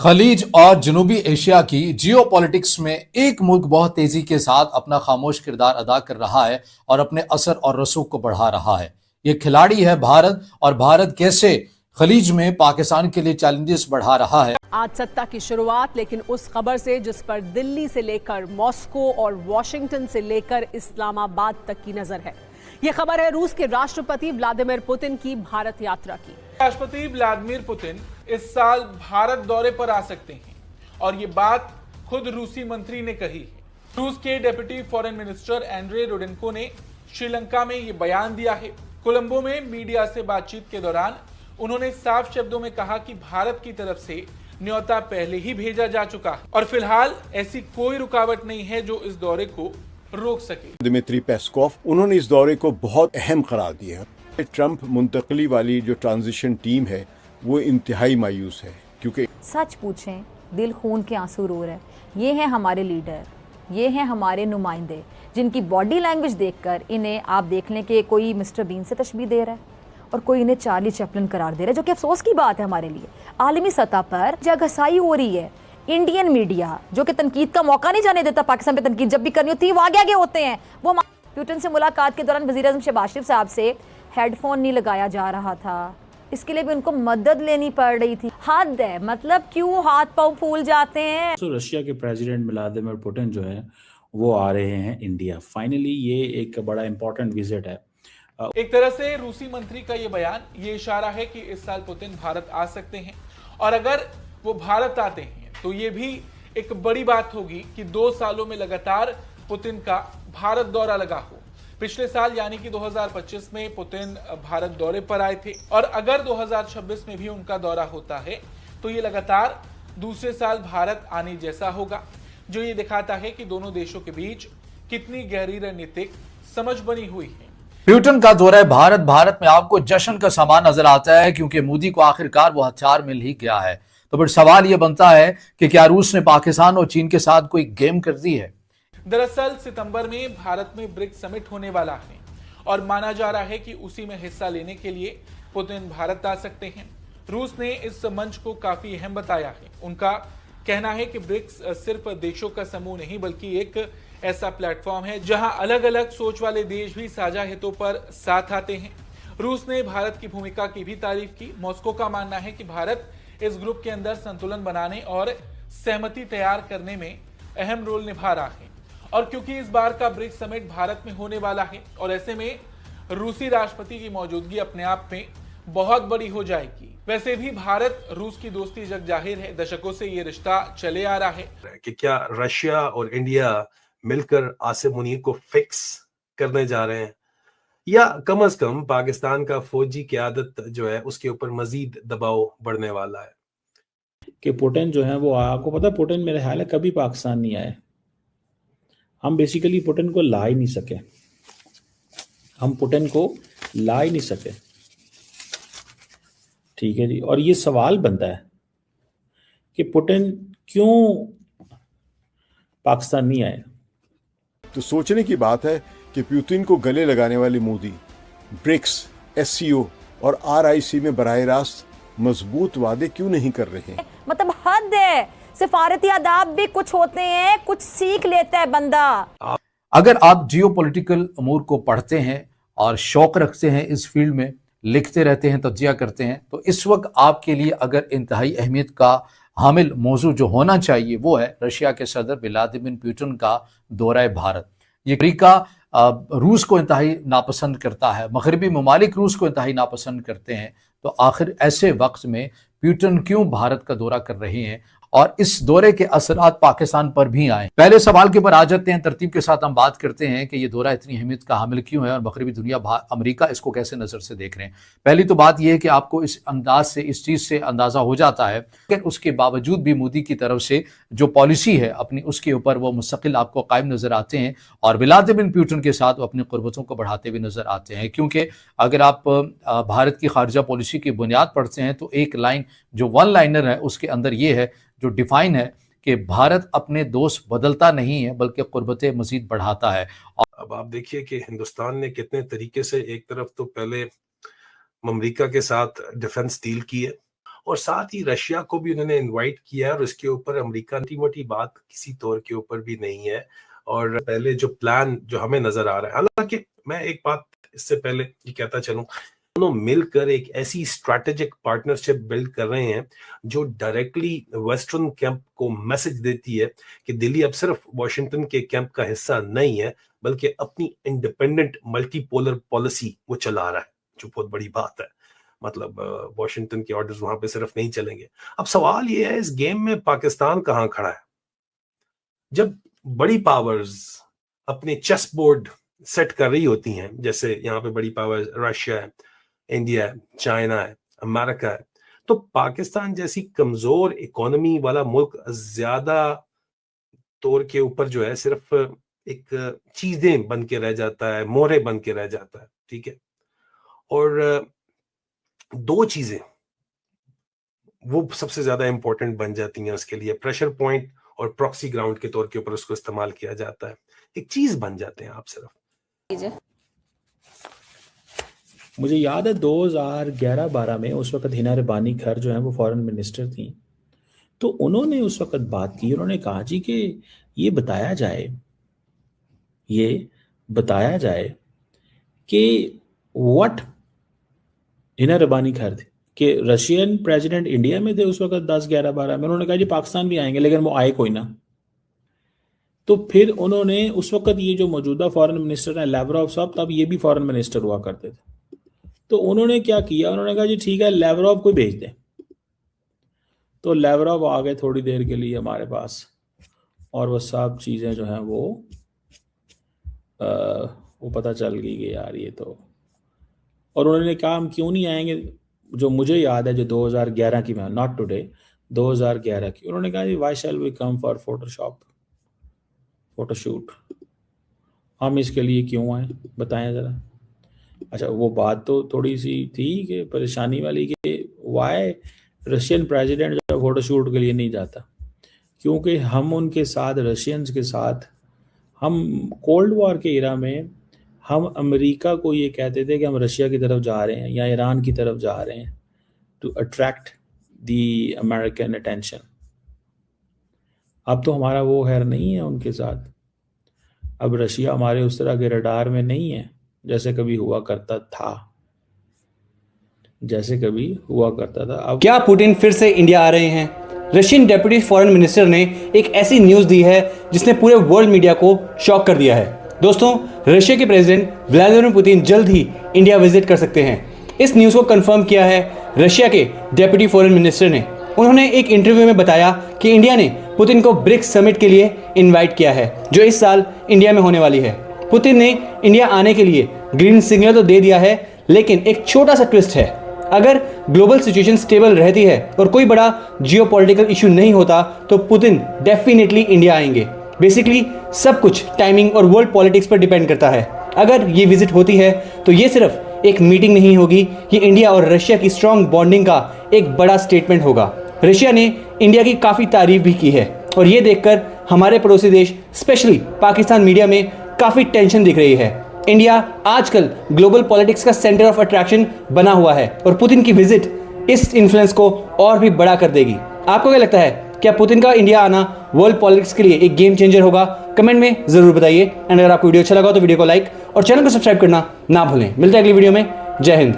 खलीज और जनूबी एशिया की जियोपॉलिटिक्स में एक मुल्क बहुत तेजी के साथ अपना खामोश किरदार अदा कर रहा है और अपने असर और रसूख को बढ़ा रहा है। ये खिलाड़ी है भारत, और भारत कैसे खलीज में पाकिस्तान के लिए चैलेंजेस बढ़ा रहा है। आज सत्ता की शुरुआत लेकिन उस खबर से जिस पर दिल्ली से लेकर मॉस्को और वॉशिंगटन से लेकर इस्लामाबाद तक की नजर है। यह खबर है रूस के राष्ट्रपति व्लादिमीर पुतिन की भारत यात्रा की। राष्ट्रपति व्लादिमीर पुतिन इस साल भारत दौरे पर आ सकते हैं और ये बात खुद रूसी मंत्री ने कही है। रूस के डेप्यूटी फॉरेन मिनिस्टर एंड्रे रोडेन्को ने श्रीलंका में ये बयान दिया है। कोलंबो में मीडिया से बातचीत के दौरान उन्होंने साफ शब्दों में कहा कि भारत की तरफ से न्योता पहले ही भेजा जा चुका है और फिलहाल ऐसी कोई रुकावट नहीं है जो इस दौरे को रोक सके। दिमित्री पेस्कोव उन्होंने इस दौरे को बहुत अहम करार दिया है। ट्रंप मुंतकली वाली जो ट्रांजिशन टीम है वो इंतहाई मायूस है, क्योंकि सच पूछें दिल खून के आंसू रो रहे। ये हैं हमारे लीडर, ये हैं हमारे नुमाइंदे, जिनकी बॉडी लैंग्वेज देखकर इन्हें आप देख लें कि कोई मिस्टर बीन से तशबीह दे रहा है और कोई इन्हें चार्ली चैपलिन करार दे रहा है, जो कि अफसोस की बात है हमारे लिए। आलमी सतह पर जगहसाई हो रही है। इंडियन मीडिया जो कि तनकीद का मौका नहीं जाने देता, पाकिस्तान पे तनकीद जब भी करनी होती है वो आगे आगे होते हैं। वो पुतिन से मुलाकात के दौरान वज़ीर आज़म शहबाज शरीफ साहब से हेडफोन नहीं लगाया जा रहा था, इसके लिए भी उनको मदद लेनी पड़ रही थी। हद है, मतलब क्यों हाथ पांव फूल जाते हैं। तो रशिया के प्रेसिडेंट व्लादिमीर पुतिन जो है वो आ रहे हैं इंडिया। फाइनली ये एक बड़ा इंपॉर्टेंट विजिट है। एक तरह से रूसी मंत्री का ये बयान ये इशारा है कि इस साल पुतिन भारत आ सकते हैं और अगर वो भारत आते हैं तो ये भी एक बड़ी बात होगी कि 2 सालों में लगातार पुतिन का भारत दौरा लगा हो। पिछले साल यानी कि 2025 में पुतिन भारत दौरे पर आए थे और अगर 2026 में भी उनका दौरा होता है तो ये लगातार दूसरे साल भारत आने जैसा होगा, जो ये दिखाता है कि दोनों देशों के बीच कितनी गहरी रणनीतिक समझ बनी हुई है। पुतिन का दौरा भारत में आपको जश्न का सामान नजर आता है, क्योंकि मोदी को आखिरकार वो हथियार मिल ही गया है। तो फिर सवाल यह बनता है कि क्या रूस ने पाकिस्तान और चीन के साथ कोई गेम कर दी है। दरअसल सितंबर में भारत में ब्रिक्स समिट होने वाला है और माना जा रहा है कि उसी में हिस्सा लेने के लिए पुतिन भारत आ सकते हैं। रूस ने इस मंच को काफी अहम बताया है। उनका कहना है कि ब्रिक्स सिर्फ देशों का समूह नहीं बल्कि एक ऐसा प्लेटफॉर्म है जहां अलग अलग सोच वाले देश भी साझा हितों पर साथ आते हैं। रूस ने भारत की भूमिका की भी तारीफ की। मॉस्को का मानना है कि भारत इस ग्रुप के अंदर संतुलन बनाने और सहमति तैयार करने में अहम रोल निभा रहा है और क्योंकि इस बार का ब्रिक्स समिट भारत में होने वाला है और ऐसे में रूसी राष्ट्रपति की मौजूदगी अपने आप में बहुत बड़ी हो जाएगी। वैसे भी भारत रूस की दोस्ती जग जाहिर है, दशकों से ये रिश्ता चले आ रहा है कि क्या रशिया और इंडिया मिलकर आसिम मुनीर को फिक्स करने जा रहे हैं या कम से कम पाकिस्तान का फौजी क़यादत जो है उसके ऊपर मजीद दबाव बढ़ने वाला है। कि पुतिन जो है वो आपको पता, पुतिन मेरे ख्याल है कभी पाकिस्तान नहीं आए। हम बेसिकली पुतिन को ला ही नहीं सके, हम पुतिन को ला ही नहीं सके। ठीक है जी। और ये सवाल बनता है कि पुतिन क्यों पाकिस्तान नहीं आए। तो सोचने की बात है कि पुतिन को गले लगाने वाले मोदी ब्रिक्स, SCO और RIC में बराह रास्त मजबूत वादे क्यों नहीं कर रहे हैं। मतलब हद है, सिफारती आदाब भी कुछ होते हैं, कुछ सीख लेता है बंदा। अगर आप जियोपॉलिटिकल अमूर को पढ़ते हैं और शौक रखते हैं, इस फील्ड में लिखते रहते हैं, तज्जिया करते हैं, तो इस वक्त आपके लिए अगर इंतहाई अहमियत का हामिल मौजू जो होना चाहिए वो है रशिया के सदर व्लादिमीर पुतिन का दौरा भारत। ये तरीका रूस को इंतहाई नापसंद करता है, मगरबी ममालिक रूस को इंतहाई नापसंद करते हैं। तो आखिर ऐसे वक्त में पुतिन क्यों भारत का दौरा कर रहे हैं और इस दौरे के असरात पाकिस्तान पर भी आए। पहले सवाल के ऊपर आ जाते हैं, तरतीब के साथ हम बात करते हैं कि ये दौरा इतनी अहमियत का हामिल क्यों है और मगरबी दुनिया, अमेरिका इसको कैसे नजर से देख रहे हैं। पहली तो बात यह है कि आपको इस अंदाज से, इस चीज से अंदाजा हो जाता है कि उसके बावजूद भी मोदी की तरफ से जो पॉलिसी है अपनी, उसके ऊपर वो मुस्तकिल आपको कायम नजर आते हैं और व्लादिमीर पुतिन के साथ वो अपनी कुर्बतों को बढ़ाते हुए नजर आते हैं। क्योंकि अगर आप भारत की खारजा पॉलिसी की बुनियाद पढ़ते हैं तो एक लाइन जो वन लाइनर है उसके अंदर ये है जो डिफाइन है कि भारत अपने दोस्त बदलता नहीं है बल्कि कुर्बतें मजीद बढ़ाता है। अब आप देखिए कि हिंदुस्तान ने कितने तरीके से एक तरफ तो पहले अमेरिका के साथ डिफेंस डील की है और साथ ही रशिया को भी उन्होंने इनवाइट किया और उसके ऊपर अमेरिका की मोटी बात किसी तौर के ऊपर भी नहीं है। और पहले जो प्लान जो हमें नजर आ रहा है, हालांकि मैं एक बात इससे पहले ये कहता चलूं, दोनों मिलकर एक ऐसी स्ट्रैटेजिक पार्टनरशिप बिल्ड कर रहे हैं जो डायरेक्टली वेस्टर्न कैंप को मैसेज देती है कि दिल्ली अब सिर्फ वॉशिंगटन के कैंप का हिस्सा नहीं है, बल्कि अपनी इंडिपेंडेंट मल्टीपोलर पॉलिसी वो चला रहा है, जो बहुत बड़ी बात है। मतलब वॉशिंगटन के ऑर्डर्स वहां पे सिर्फ नहीं चलेंगे। अब सवाल ये है, इस गेम में पाकिस्तान कहां खड़ा है? जब बड़ी पावर्स अपने चेस बोर्ड सेट कर रही होती हैं, जैसे यहाँ पे बड़ी पावर्स रशिया है, इंडिया है, चाइना है, अमेरिका है, तो पाकिस्तान जैसी कमजोर इकोनॉमी वाला मुल्क ज्यादा तौर के ऊपर जो है सिर्फ एक चीजें बन के रह जाता है, मोहरे बन के रह जाता है, ठीक है। और दो चीजें वो सबसे ज्यादा इंपॉर्टेंट बन जाती हैं उसके लिए, प्रेशर पॉइंट और प्रॉक्सी ग्राउंड के तौर के ऊपर उसको इस्तेमाल किया जाता है, एक चीज बन जाते हैं आप सिर्फ। मुझे याद है 2011-12 में उस वक्त हिना रबानी खर जो है वो फॉरेन मिनिस्टर थी, तो उन्होंने उस वक्त बात की, उन्होंने कहा जी कि ये बताया जाए कि व्हाट हिना रबानी खर थे कि रशियन प्रेसिडेंट इंडिया में थे उस वक्त 10-11-12 में। उन्होंने कहा जी पाकिस्तान भी आएंगे, लेकिन वो आए कोई ना। तो फिर उन्होंने उस वक्त ये जो मौजूदा फॉरेन मिनिस्टर हैं लैवरोव साहब, तब ये भी फॉरेन मिनिस्टर हुआ करते थे, तो उन्होंने क्या किया, उन्होंने कहा जी ठीक है लैवरोव को भेज दें। तो लैवरोव आ गए थोड़ी देर के लिए हमारे पास, और वो सब चीज़ें जो हैं वो पता चल गई कि यार ये तो, और उन्होंने कहा हम क्यों नहीं आएंगे, जो मुझे याद है जो 2011 की, मैं नॉट टुडे, 2011 की, उन्होंने कहा जी why shall we come for photoshoot, हम इसके लिए क्यों आए बताएं ज़रा। अच्छा वो बात तो थोड़ी सी थी कि परेशानी वाली कि वाई रशियन प्रेसिडेंट जो फोटोशूट के लिए नहीं जाता, क्योंकि हम उनके साथ, रशियंस के साथ, हम कोल्ड वॉर के इरा में हम अमेरिका को ये कहते थे कि हम रशिया की तरफ जा रहे हैं या ईरान की तरफ जा रहे हैं to attract the American attention. अब तो हमारा वो खैर नहीं है उनके साथ, अब रशिया हमारे उस तरह के रडार में नहीं है जैसे कभी हुआ करता था, अब क्या पुतिन फिर से इंडिया आ रहे हैं? रशियन डेप्यूटी फॉरेन मिनिस्टर ने एक ऐसी न्यूज़ दी है जिसने पूरे वर्ल्ड मीडिया को शॉक कर दिया है। दोस्तों, रशिया के प्रेसिडेंट व्लादिमीर पुतिन जल्द ही इंडिया विजिट कर सकते हैं। इस न्यूज़ को कंफर्म किया है रशिया के डेप्यूटी फॉरेन मिनिस्टर ने। उन्होंने एक इंटरव्यू में बताया कि इंडिया ने पुतिन को ब्रिक्स समिट के लिए इनवाइट किया है, जो इस साल इंडिया में होने वाली है। पुतिन ने इंडिया आने के लिए ग्रीन सिग्नल तो दे दिया है, लेकिन एक छोटा सा ट्विस्ट है। अगर ग्लोबल सिचुएशन स्टेबल रहती है और कोई बड़ा जियोपॉलिटिकल इशू नहीं होता, तो पुतिन डेफिनेटली इंडिया आएंगे। बेसिकली सब कुछ टाइमिंग और वर्ल्ड पॉलिटिक्स पर डिपेंड करता है। अगर ये विजिट होती है तो ये सिर्फ एक मीटिंग नहीं होगी, ये इंडिया और रशिया की स्ट्रॉन्ग बॉन्डिंग का एक बड़ा स्टेटमेंट होगा। रशिया ने इंडिया की काफ़ी तारीफ भी की है, और ये देखकर हमारे पड़ोसी देश स्पेशली पाकिस्तान मीडिया में काफ़ी टेंशन दिख रही है। इंडिया आजकल ग्लोबल पॉलिटिक्स का सेंटर ऑफ अट्रैक्शन बना हुआ है, और पुतिन की विजिट इस इन्फ्लुएंस को और भी बड़ा कर देगी। आपको क्या लगता है, क्या पुतिन का इंडिया आना वर्ल्ड पॉलिटिक्स के लिए एक गेम चेंजर होगा? कमेंट में जरूर बताइए। एंड अगर आपको वीडियो अच्छा लगा तो वीडियो को लाइक और चैनल को सब्सक्राइब करना ना भूलें। मिलते हैं अगली वीडियो में। जय हिंद।